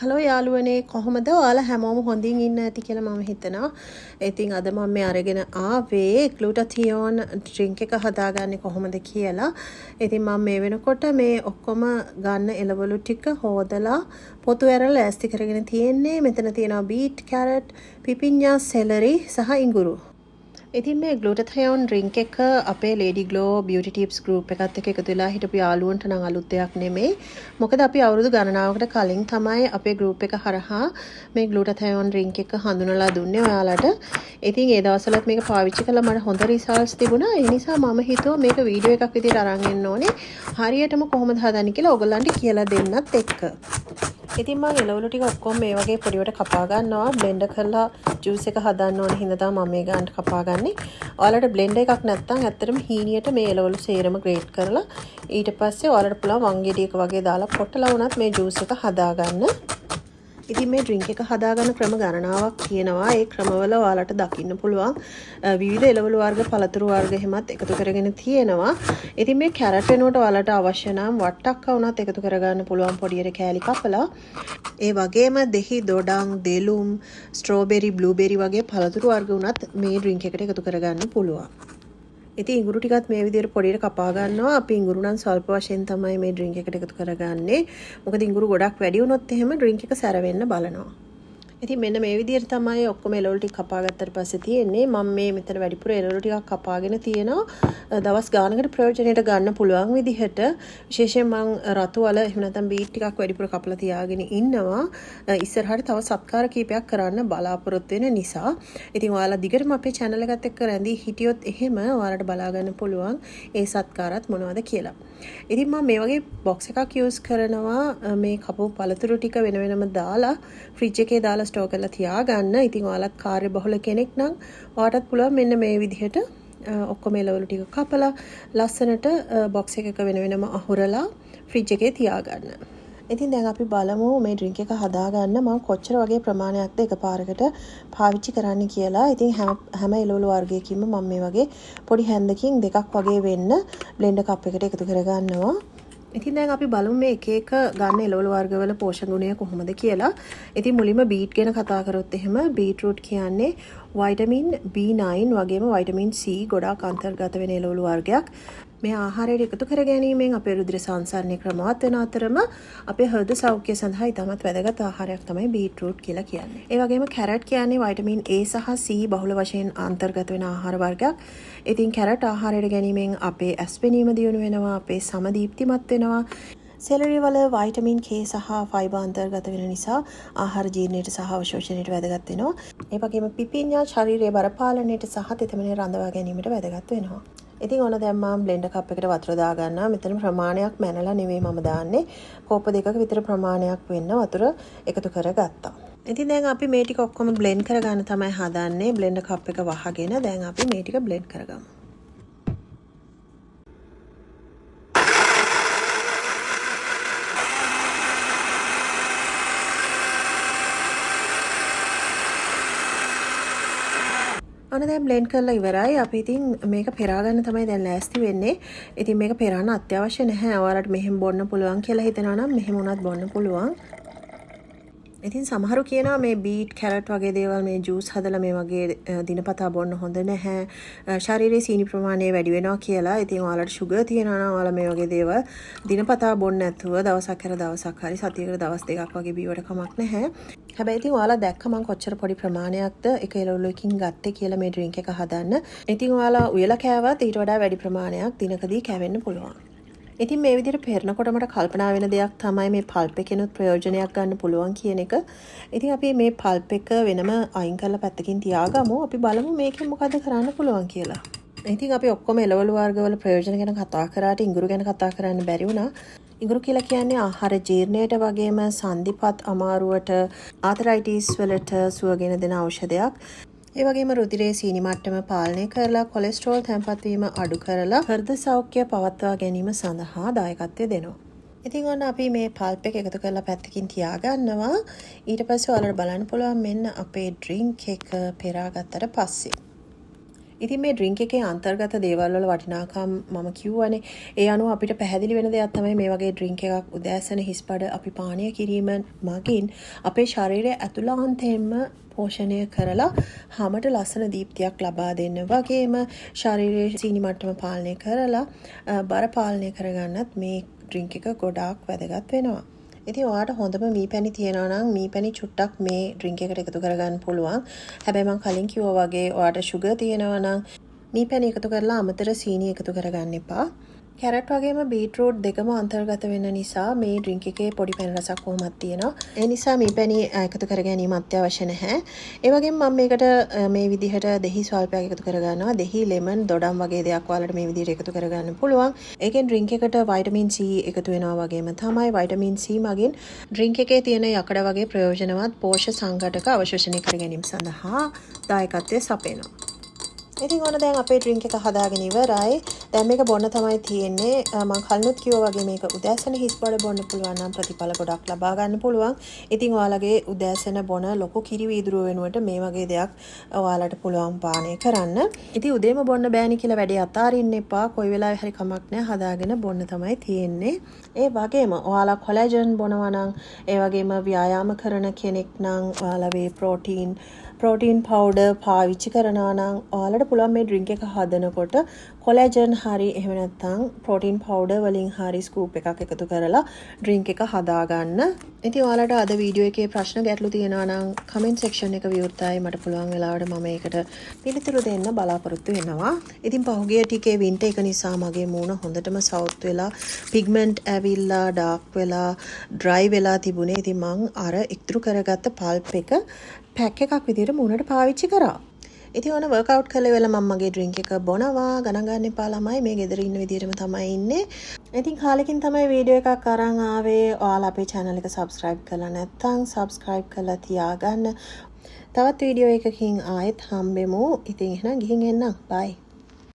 Hello යාළුවනේ කොහොමද ඔයාලා හැමෝම හොඳින් ඉන්න ඇති කියලා මම හිතනවා. ඉතින් අද මම මේ අරගෙන ආවේ ග්ලූටතියෝන් ඩ්‍රින්ක් එක හදාගන්නේ කොහොමද කියලා. ඉතින් මම මේ වෙනකොට මේ ඔක්කොම ගන්න එළවලු ටික හොදලා පොතු ඇරලා ලෑස්ති කරගෙන තියෙන්නේ. මෙතන තියෙනවා බීට්, කැරට්, පිපිඤ්ඤා, සෙලරි සහ ඉඟුරු. ඉතින් මේ ග්ලූටතියෝන් ඩ්‍රින්ක් එක අපේ lady glow beauty tips group එකත් එක්ක එකතු වෙලා හිටපු යාළුවන්ට නම් අලුත් දෙයක් නෙමෙයි. මොකද අපි අවුරුදු ගණනාවකට කලින් තමයි අපේ ගෲප් එක හරහා මේ ග්ලූටතියෝන් ඩ්‍රින්ක් එක හඳුනලා දුන්නේ ඔයාලට. ඉතින් ඒ දවස්වලත් මේක පාවිච්චි කළා මට හොඳ රිසල්ට්ස් තිබුණා. ඒ නිසා මම හිතුවා මේක වීඩියෝ එකක් විදිහට අරන් එන්න ඕනේ. හරියටම කොහොමද හදන්නේ කියලා ඔයගොල්ලන්ට කියලා දෙන්නත් එක්ක. ඉතින් මම එළවලු ටික ඔක්කොම මේ වගේ පොඩිවට කපා ගන්නවා. බ්ලෙන්ඩර් කරලා ජූස් එක හදන්න ඕන හින්දා තමයි මම මේ ගන්නට කපා ගන්නේ. ඔයාලට බ්ලෙන්ඩර් එකක් නැත්නම් ඇත්තටම හීනියට මේ එළවලු සේරම ග්‍රේට් කරලා ඊට පස්සේ ඔයාලට පුළුවන් වංගෙඩියක වගේ දාලා පොට්ටලා වුණත් මේ ජූස් එක හදා ගන්න. ඉතින් මේ ඩ්‍රින්ක් එක හදාගන්න ක්‍රම ගණනාවක් තියෙනවා. ඒ ක්‍රමවල ඔයාලට දකින්න පුළුවන් විවිධ එළවලු වර්ග, පළතුරු වර්ග එහෙමත් එකතු කරගෙන තියෙනවා. ඉතින් මේ කැරට් වෙනුවට ඔයාලට අවශ්‍ය නම් වට්ටක්ක වුණත් එකතු කරගන්න පුළුවන් පොඩියට කෑලි කපලා. ඒ වගේම දෙහි, දොඩම්, දෙලුම්, ස්ට්‍රෝබෙරි, බ්ලූබෙරි වගේ පළතුරු වර්ග උනත් මේ ඩ්‍රින්ක් එකට එකතු කරගන්න පුළුවන්. ඉතින් ඉඟුරු ටිකත් මේ විදිහට පොඩියට කපා ගන්නවා. අපි ඉඟුරු නම් ස්වල්ප වශයෙන් තමයි මේ ඩ්‍රින්ක් එකට එකතු කරගන්නේ. මොකද ඉඟුරු ගොඩක් වැඩි වුණොත් එහෙම ඩ්‍රින්ක් එක සැර වෙන්න බලනවා. ඉතින් මෙන්න මේ විදිහට තමයි ඔක්කොම එළවලු ටික කපා ගත්තට පස්සේ තියෙන්නේ. මම මේ මෙතන වැඩිපුර එළවලු ටිකක් කපාගෙන තියෙනවා. දවස් ගානකට ප්‍රයෝජනෙට ගන්න පුළුවන් විදිහට. විශේෂයෙන් මම රතු වල එහෙම නැත්නම් බීට් ටිකක් වැඩිපුර කපලා තියාගෙන ඉන්නවා. ඉස්සරහට තව සත්කාර කීපයක් කරන්න බලාපොරොත්තු වෙන නිසා. ඉතින් ඔයාලා දිගටම අපේ channel එකත් එක්ක රැඳී හිටියොත් එහෙම ඔයාලට බලා ගන්න පුළුවන් ඒ සත්කාරات මොනවද කියලා. ඉතින් මම මේ වගේ box එකක් use කරනවා. මේ කපපු පළතුරු ටික වෙන වෙනම දාලා ෆ්‍රිජ් එකේ දාලා ස්ටෝර් කරලා තියාගන්න. ඉතින් ඔයාලත් කාර්යබහුල කෙනෙක් නම් ඔයාටත් පුළුවන් මෙන්න මේ විදිහට ඔක්කොම එළවලු ටික කපලා ලස්සනට box එකක වෙන වෙනම අහුරලා ෆ්‍රිජ් එකේ තියාගන්න. ඉතින් දැන් අපි බලමු මේ ඩ්‍රින්ක් එක හදාගන්න මම කොච්චර වගේ ප්‍රමාණයක්ද එකපාරකට පාවිච්චි කරන්න කියලා. ඉතින් හැම එළවලු වර්ගයකින්ම මම මේ වගේ පොඩි හැන්දකින් දෙකක් වගේ වෙන්න බ්ලෙන්ඩර් කප් එකට එකතු කරගන්නවා. ඉතින් දැන් අපි බලමු මේ එක එක ගන්න එළවලු වර්ගවල පෝෂණ ගුණය කොහොමද කියලා. ඉතින් මුලින්ම බීට් ගැන කතා කරොත් එහෙම බීට්රූට් කියන්නේ වයිටමින් B9 වගේම වයිටමින් C ගොඩාක් අන්තර්ගත වෙන එළවලු වර්ගයක්. මේ ආහාරයට එකතු කර ගැනීමෙන් අපේ රුධිර සංසරණය ක්‍රමවත් වෙන අතරම අපේ හෘද සෞඛ්‍යය සඳහා ඉතාමත් වැදගත් ආහාරයක් තමයි බීට්රූට් කියලා කියන්නේ. ඒ වගේම කැරට් කියන්නේ වයිටමින් A සහ C බහුල වශයෙන් අන්තර්ගත වෙන ආහාර වර්ගයක්. ඉතින් කැරට් ආහාරයට ගැනීමෙන් අපේ ඇස් පෙනීම දියුණු වෙනවා, අපේ සම දීප්තිමත් වෙනවා. සෙලරි වල වයිටමින් K සහ ෆයිබර් අන්තර්ගත වෙන නිසා ආහාර ජීර්ණයට සහ අවශෝෂණයට වැදගත් වෙනවා. ඒ වගේම පිපිඤ්ඤා ශරීරයේ බර පාලනයට සහ තෙතමනය රඳවා ගැනීමට වැදගත් වෙනවා. ඉතින් ඕන දැන් මම බ්ලෙන්ඩර් කප් එකට වතුර දා ගන්නවා. මෙතන ප්‍රමාණයක් මැනලා නෙවෙයි මම දාන්නේ. කෝප දෙකක විතර ප්‍රමාණයක් වෙන්න වතුර එකතු කරගත්තා. ඉතින් දැන් අපි මේ ටික ඔක්කොම බ්ලෙන්ඩ් කරගන්න තමයි හදන්නේ. බ්ලෙන්ඩර් කප් එක වහගෙන දැන් අපි මේ ටික බ්ලෙන්ඩ් කරගමු. අන්න දැන් බ්ලෙන්ඩ් කරලා ඉවරයි. අපි ඉතින් මේක පෙරා ගන්න තමයි දැන් ලෑස්ති වෙන්නේ. ඉතින් මේක පෙරන්න අත්‍යවශ්‍ය නැහැ. ඔයාලට මෙහෙම බොන්න පුළුවන් කියලා හිතනවා නම් මෙහෙම උනත් බොන්න පුළුවන්. ඉතින් සමහරු කියනවා මේ බීට්, කැරට් වගේ දේවල් මේ ජූස් හදලා මේ වගේ දිනපතා බොන්න හොඳ නැහැ. ශරීරයේ සීනි ප්‍රමාණය වැඩි වෙනවා කියලා. ඉතින් ඔයාලට සුගර් තියෙනවා නම් ඔයාලා මේ වගේ දේවල් දිනපතා බොන්න නැතුව දවසක් කර දවසක් හරි සතියකට දවස් දෙකක් වගේ බීවට කමක් නැහැ. හැබැයි ඉතින් ඔයාලා දැක්ක මම කොච්චර පොඩි ප්‍රමාණයක්ද එක එළවලුවකින් ගත්තේ කියලා මේ ඩ්‍රින්ක් එක හදන්න. ඉතින් ඔයාලා උයලා කෑවත් ඊට වඩා වැඩි ප්‍රමාණයක් දිනකදී කැවෙන්න පුළුවන්. ඉතින් මේ විදිහට පෙරනකොට මට කල්පනා වෙන දෙයක් තමයි මේ පල්ප් එකෙනුත් ප්‍රයෝජනයක් ගන්න පුළුවන් කියන එක. ඉතින් අපි මේ පල්ප් එක වෙනම අයින් කරලා පැත්තකින් තියාගමු. අපි බලමු මේකෙන් මොකද කරන්න පුළුවන් කියලා. ඉතින් අපි ඔක්කොම එළවලු වර්ගවල ප්‍රයෝජන ගැන කතා කරාට ඉඟුරු ගැන කතා කරන්න බැරි වුණා. ඉඟුරු කියලා කියන්නේ ආහාර ජීර්ණයට වගේම සන්ධිපත් අමාරුවට, ආතරයිටිස් වලට සුවගෙන දෙන ಔಷධයක්. ඒ වගේම රුධිරයේ සීනි මට්ටම පාලනය කරලා කොලෙස්ටරෝල් තැන්පත් වීම අඩු කරලා හෘද සෞඛ්‍යය පවත්වා ගැනීම සඳහා දායකත්වය දෙනවා. ඉතින් ඔන්න අපි මේ පල්ප් එක එකතු කරලා පැත්තකින් තියාගන්නවා. ඊට පස්සේ ඔයාලට බලන්න පුළුවන් මෙන්න අපේ ඩ්‍රින්ක් එක පෙරාගත්තට පස්සේ. ඉතින් මේ ඩ්‍රින්ක් එකේ අන්තර්ගත දේවල් වල වටිනාකම් මම කිව්වනේ. ඒ අනුව අපිට පැහැදිලි වෙන දෙයක් තමයි මේ වගේ ඩ්‍රින්ක් එකක් උදෑසන හිස්පඩ අපි පානය කිරීම මගින් අපේ ශරීරය ඇතුළාන්තයෙන්ම පෝෂණය කරලා හැමට ලස්සන දීප්තියක් ලබා දෙන්න වගේම ශරීරයේ සීනි මට්ටම පාලනය කරලා බර පාලනය කරගන්නත් මේ ඩ්‍රින්ක් එක ගොඩාක් වැදගත් වෙනවා. ඉතින් ඔයාට හොඳම මීපැණි තියෙනවා නම් මීපැණි චුට්ටක් මේ ඩ්‍රින්ක් එකට එකතු කරගන්න පුළුවන්. හැබැයි මම කලින් කිව්වා වගේ ඔයාට ෂුගර් තියෙනවා නම් මීපැණි එකතු කරලා අමතර සීනි එකතු කරගන්න එපා. කැරට් වගේම බීට්රූට් දෙකම අන්තර්ගත වෙන නිසා මේ ඩ්‍රින්ක් එකේ පොඩි පැණි රසක් කොහොමද තියෙනවා. ඒ නිසා මීපැණි එකතු කර ගැනීම අත්‍යවශ්‍ය නැහැ. ඒ වගේම මම මේකට මේ විදිහට දෙහි ස්වල්පයක් එකතු කරගන්නවා. දෙහි ලෙමන් දොඩම් වගේ දෙයක් ඔයාලට මේ විදිහට එකතු කරගන්න පුළුවන්. ඒකෙන් ඩ්‍රින්ක් එකට වයිටමින් C එකතු වෙනවා වගේම තමයි වයිටමින් C මගින් ඩ්‍රින්ක් එකේ තියෙන යකඩ වගේ ප්‍රයෝජනවත් පෝෂ්‍ය සංඝටක අවශෝෂණය කර ගැනීම සඳහා දායකත්වය සපයනවා. ඉතින් ඔන්න දැන් අපේ ඩ්‍රින්ක් එක හදාගෙන ඉවරයි. දැන් මේක බොන්න තමයි තියෙන්නේ. මම කලිනුත් කිව්වා වගේ මේක උදෑසන හිස්බඩ බොන්න පුළුවන් නම් ප්‍රතිඵල ගොඩක් ලබා ගන්න පුළුවන්. ඉතින් ඔයාලගේ උදෑසන බොන ලොකු කිරි වීදුරුව වෙනුවට මේ වගේ දෙයක් ඔයාලට පුළුවන් පානය කරන්න. ඉතින් උදේම බොන්න බෑනි කියලා වැඩේ අතාරින්න එපා. කොයි වෙලාවෙ හරි කමක් නැහැ. හදාගෙන බොන්න තමයි තියෙන්නේ. ඒ වගේම ඔයාලා කොලැජන් බොනවා නම් ඒ වගේම ව්‍යායාම කරන කෙනෙක් නම් ඔයාලා වේ ප්‍රෝටීන් පවුඩර් පාවිච්චි කරනවා නම් ඔයාලට පුළුවන් මේ ඩ්‍රින්ක් එක හදනකොට කොලැජන් හරි එහෙම නැත්නම් ප්‍රෝටීන් පවුඩර් වලින් හරි ස්කූප් එකක් එකතු කරලා ඩ්‍රින්ක් එක හදාගන්න. ඉතින් ඔයාලට අද වීඩියෝ එකේ ප්‍රශ්න ගැටලු තියෙනවා නම් කමෙන්ට් සෙක්ෂන් එක විවෘතයි. මට පුළුවන් වෙලාවට මම ඒකට පිළිතුරු දෙන්න බලාපොරොත්තු වෙනවා. ඉතින් පහුගිය ටිකේ වින්ටර් එක නිසා මගේ මූණ හොඳටම සවුත් වෙලා පිග්මන්ට් ඇවිල්ලා ඩාර්ක් වෙලා ඩ්‍රයි වෙලා තිබුණේ. ඉතින් මං අර ඉතුරු කරගත්ත පල්ප් එක පැක් එකක් විදිහට මූණට පාවිච්චි කරා. ඉතින් ඔන්න වර්ක්අවුට් කළේ වෙලා මම මගේ ඩ්‍රින්ක් එක බොනවා. ගණන් ගන්න එපා ළමයි. මේ ගෙදර ඉන්න විදිහටම තමයි ඉන්නේ. ඉතින් කාලෙකින් තමයි වීඩියෝ එකක් අරන් ආවේ. ඔයාලා අපේ channel එක subscribe කරලා නැත්නම් subscribe කරලා තියාගන්න. තවත් වීඩියෝ එකකින් ආයෙත් හම්බෙමු. ඉතින් එහෙනම් ගිහින් එන්නම්. bye.